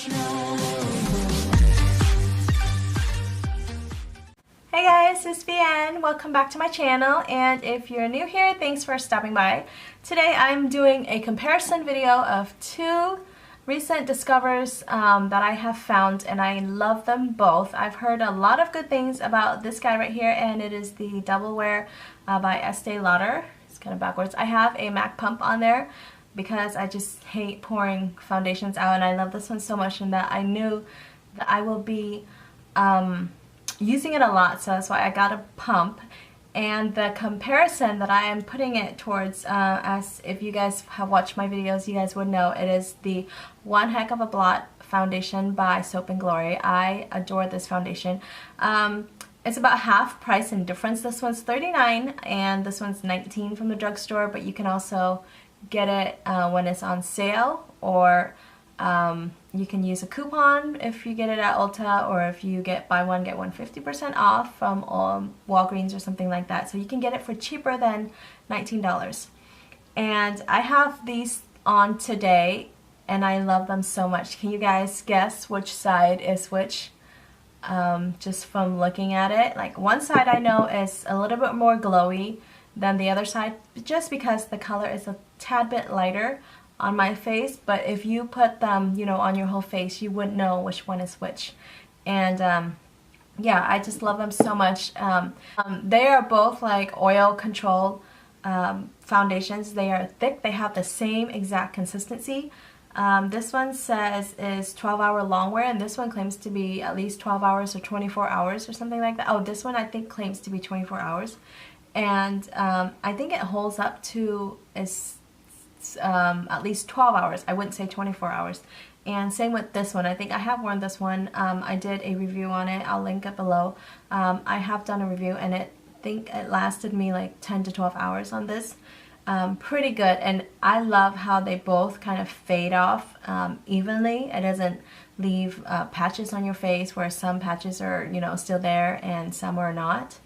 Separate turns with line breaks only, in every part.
Hey guys, it's VN. Welcome back to my channel, and if you're new here, thanks for stopping by. Today I'm doing a comparison video of two recent discovers that I have found, and I love them both. I've heard a lot of good things about this guy right here, and it is the Double Wear by Estee Lauder. It's kind of backwards. I have a MAC pump on there because I just hate pouring foundations out, and I love this one so much, and that I knew that I will be using it a lot, so that's why I got a pump. And the comparison that I am putting it towards, as if you guys have watched my videos, you guys would know, it is the One Heck of a Blot foundation by Soap & Glory. I adore this foundation. It's about half price in difference. This one's $39 and this one's $19 from the drugstore, but you can also get it when it's on sale, or you can use a coupon if you get it at Ulta, or if you get buy one get one 50% off from Walgreens or something like that. So you can get it for cheaper than $19. And I have these on today and I love them so much. Can you guys guess which side is which? Just from looking at it. Like, one side I know is a little bit more glowy than the other side, just because the color is a tad bit lighter on my face, but if you put them, you know, on your whole face, you wouldn't know which one is which. And yeah, I just love them so much. They are both like oil control foundations. They are thick. They have the same exact consistency. This one says is 12-hour long wear, and this one claims to be at least 12 hours or 24 hours or something like that. Oh, this one I think claims to be 24 hours. And I think it holds up to at least 12 hours. I wouldn't say 24 hours. And same with this one. I think I have worn this one. I did a review on it. I'll link it below. I have done a review, and I think it lasted me like 10 to 12 hours on this. Pretty good, and I love how they both kind of fade off evenly. It doesn't leave patches on your face where some patches are, you know, still there and some are not.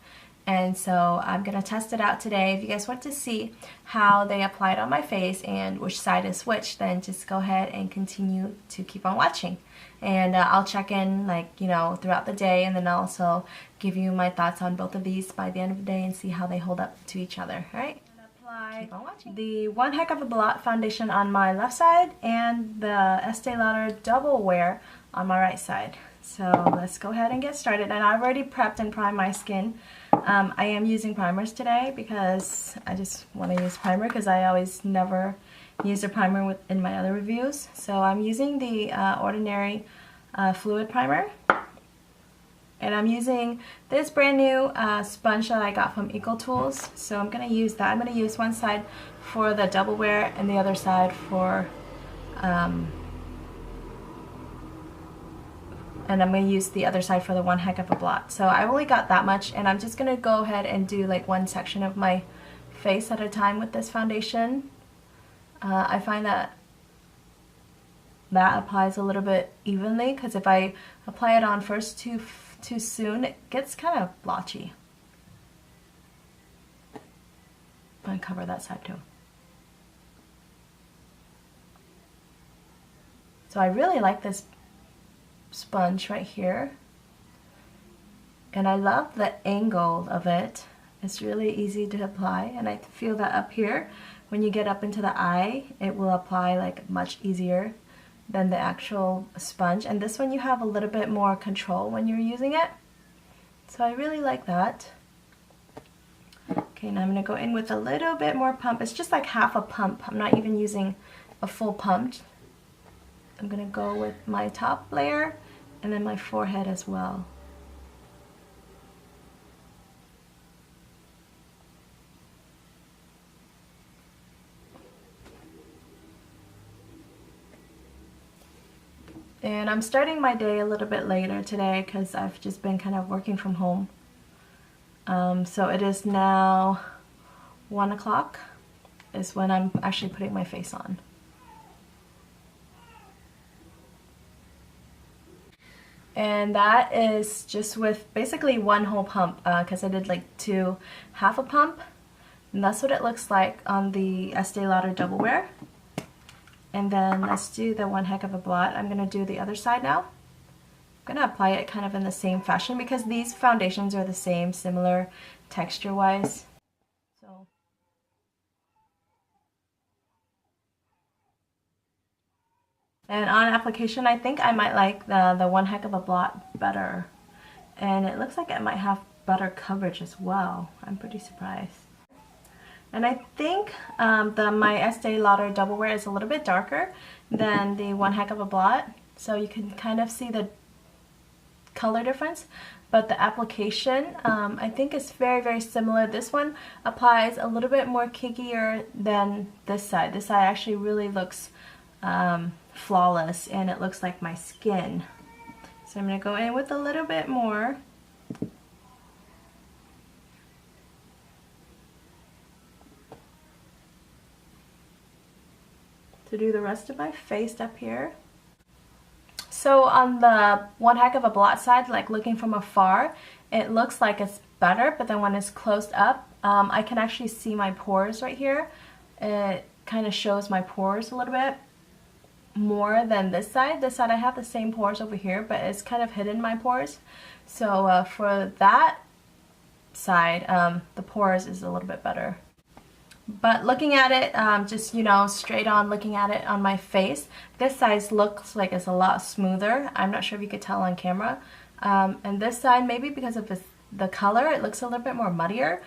And so I'm going to test it out today. If you guys want to see how they apply it on my face and which side is which, then just go ahead and continue to keep on watching. And I'll check in, like, you know, throughout the day, and then I'll also give you my thoughts on both of these by the end of the day and see how they hold up to each other. Alright? Apply the One Heck of a Blot foundation on my left side and the Estee Lauder Double Wear on my right side. So let's go ahead and get started. And I've already prepped and primed my skin. I am using primers today because I just want to use primer, because I always never use a primer in my other reviews. So I'm using the Ordinary Fluid Primer. And I'm using this brand new sponge that I got from EcoTools. So I'm going to use that. I'm going to use one side for the Double Wear and the other side for and I'm going to use the other side for the One Heck of a Blot. So I only got that much, and I'm just going to go ahead and do like one section of my face at a time with this foundation. I find that applies a little bit evenly, because if I apply it on first too soon, it gets kind of blotchy. I'm going to cover that side too. So I really like this sponge right here, and I love the angle of it. It's really easy to apply, and I feel that up here, when you get up into the eye, it will apply like much easier than the actual sponge. And this one, you have a little bit more control when you're using it, so I really like that. Okay, now I'm going to go in with a little bit more pump. It's just like half a pump. I'm not even using a full pump. I'm going to go with my top layer and then my forehead as well. And I'm starting my day a little bit later today because I've just been kind of working from home. So it is now 1 o'clock is when I'm actually putting my face on. And that is just with basically one whole pump, because I did like half a pump. And that's what it looks like on the Estee Lauder Double Wear. And then let's do the one heck of a blot. I'm going to do the other side now. I'm going to apply it kind of in the same fashion because these foundations are the same, similar texture-wise. So. And on application, I think I might like the one heck of a blot better. And it looks like it might have better coverage as well. I'm pretty surprised. And I think my Estee Lauder Double Wear is a little bit darker than the one heck of a blot. So you can kind of see the color difference. But the application, I think is very, very similar. This one applies a little bit more cakeier than this side. This side actually really looks flawless, and it looks like my skin. So I'm going to go in with a little bit more. To do the rest of my face up here. So on the one heck of a blot side, like looking from afar, it looks like it's better, but then when it's closed up, I can actually see my pores right here. It kind of shows my pores a little bit more than this side. This side I have the same pores over here, but it's kind of hidden my pores. So for that side, the pores is a little bit better. But looking at it, just, you know, straight on looking at it on my face, this side looks like it's a lot smoother. I'm not sure if you could tell on camera. And this side, maybe because of the color, it looks a little bit more muddier.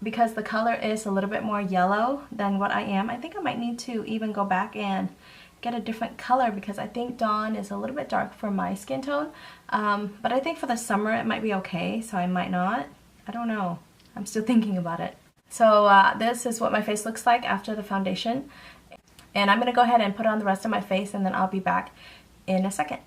Because the color is a little bit more yellow than what I am. I think I might need to even go back and get a different color because I think Dawn is a little bit dark for my skin tone. But I think for the summer it might be okay, so I might not. I don't know. I'm still thinking about it. So this is what my face looks like after the foundation. And I'm going to go ahead and put on the rest of my face, and then I'll be back in a second.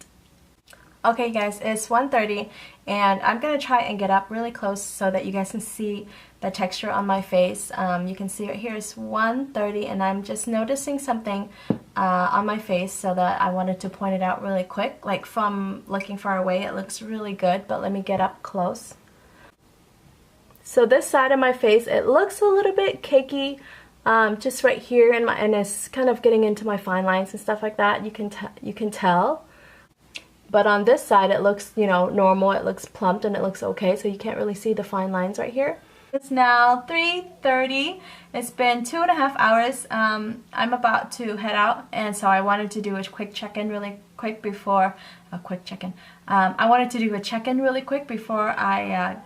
Okay guys, it's 1:30 and I'm going to try and get up really close so that you guys can see the texture on my face. You can see right here is 1:30 and I'm just noticing something on my face, so that I wanted to point it out really quick. Like from looking far away it looks really good, but let me get up close. So this side of my face, it looks a little bit cakey, just right here, and it's kind of getting into my fine lines and stuff like that. You can tell. But on this side, it looks, you know, normal. It looks plumped and it looks okay, so you can't really see the fine lines right here. It's now 3:30. It's been 2.5 hours. I'm about to head out, and so I wanted to do a quick check-in really quick before I wanted to do a check-in really quick before I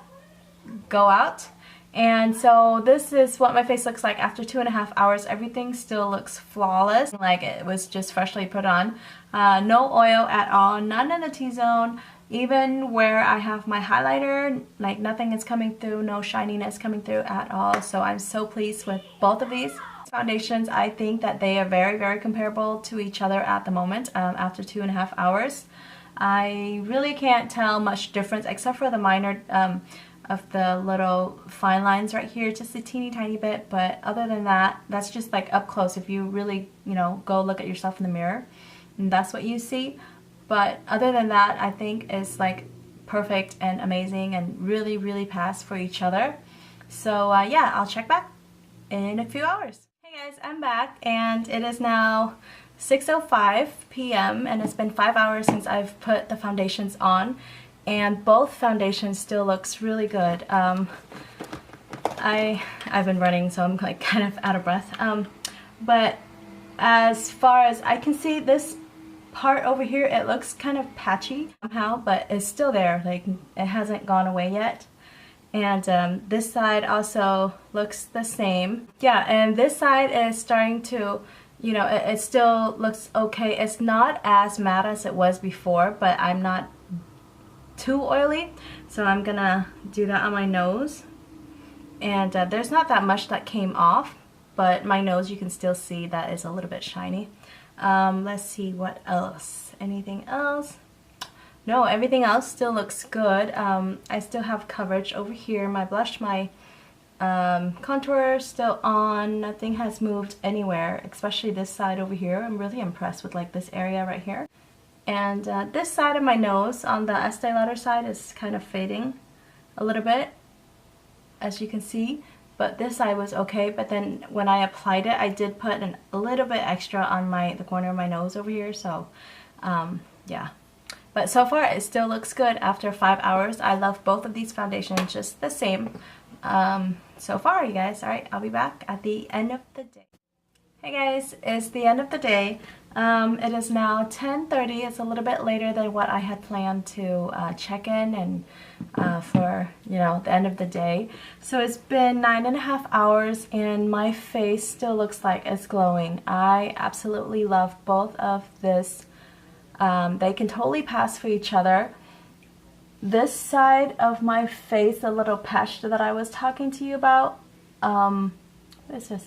go out. And so this is what my face looks like after 2.5 hours. Everything still looks flawless, like it was just freshly put on. No oil at all, none in the T-zone. Even where I have my highlighter, like nothing is coming through, no shininess coming through at all. So I'm so pleased with both of these foundations. I think that they are very, very comparable to each other at the moment after 2.5 hours. I really can't tell much difference except for the minor of the little fine lines right here, just a teeny tiny bit, but other than that, that's just like up close. If you really, you know, go look at yourself in the mirror, and that's what you see. But other than that, I think it's like perfect and amazing and really, really passed for each other. So yeah, I'll check back in a few hours. Hey guys, I'm back, and it is now 6:05 p.m. and it's been 5 hours since I've put the foundations on. And both foundations still looks really good. I've been running, so I'm like kind of out of breath. But as far as I can see, this part over here, it looks kind of patchy somehow, but it's still there. Like it hasn't gone away yet. And this side also looks the same. Yeah, and this side is starting to, you know, it still looks okay. It's not as matte as it was before, but I'm not too oily, so I'm gonna do that on my nose. And there's not that much that came off, but my nose, you can still see that is a little bit shiny. Let's see what else. Anything else? No, everything else still looks good. I still have coverage over here. My blush, my contour still on. Nothing has moved anywhere, especially this side over here. I'm really impressed with like this area right here. And this side of my nose on the Estee Lauder side is kind of fading a little bit, as you can see. but this side was okay. But then when I applied it, I did put a little bit extra on the corner of my nose over here. So yeah, but so far it still looks good after 5 hours. I love both of these foundations just the same so far, you guys. All right, I'll be back at the end of the day. Hey guys, it's the end of the day. It is now 10:30. It's a little bit later than what I had planned to check in and for, you know, the end of the day. So it's been 9.5 hours and my face still looks like it's glowing. I absolutely love both of this. They can totally pass for each other. This side of my face, the little patch that I was talking to you about, what is this?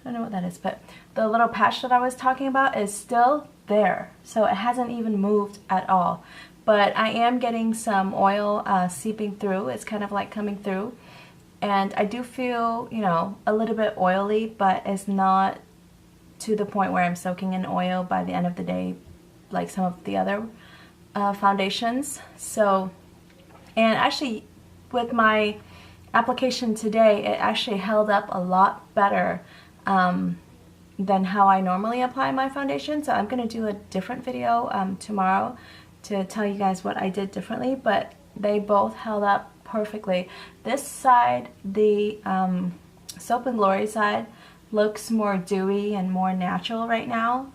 I don't know what that is, but the little patch that I was talking about is still there. So it hasn't even moved at all. But I am getting some oil seeping through. It's kind of like coming through. And I do feel, you know, a little bit oily, but it's not to the point where I'm soaking in oil by the end of the day like some of the other foundations. So, and actually with my application today, it actually held up a lot better than how I normally apply my foundation. So I'm going to do a different video tomorrow to tell you guys what I did differently, but they both held up perfectly. This side, the Soap and Glory side, looks more dewy and more natural right now.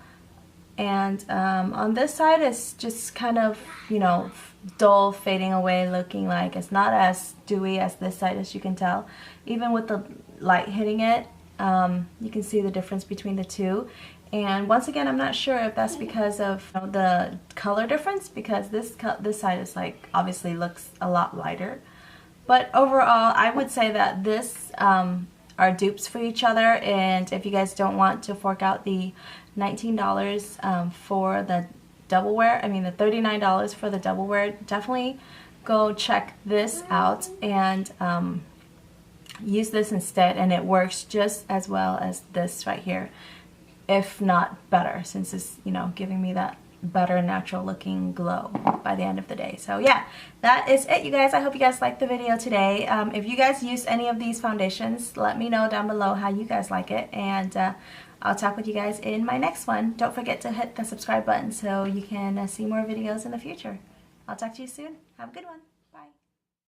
And on this side, it's just kind of, you know, dull, fading away, looking like it's not as dewy as this side, as you can tell. Even with the light hitting it, you can see the difference between the two. And once again, I'm not sure if that's because of, you know, the color difference, because this side is like, obviously looks a lot lighter. But overall, I would say that this are dupes for each other. And if you guys don't want to fork out the $19 for the double wear, I mean the $39 for the double wear, definitely go check this out and use this instead, and it works just as well as this right here, if not better, since it's, you know, giving me that better natural looking glow by the end of the day. So yeah, that is it, you guys. I hope you guys liked the video today. If you guys used any of these foundations, let me know down below how you guys like it, and I'll talk with you guys in my next one. Don't forget to hit the subscribe button so you can see more videos in the future. I'll talk to you soon. Have a good one.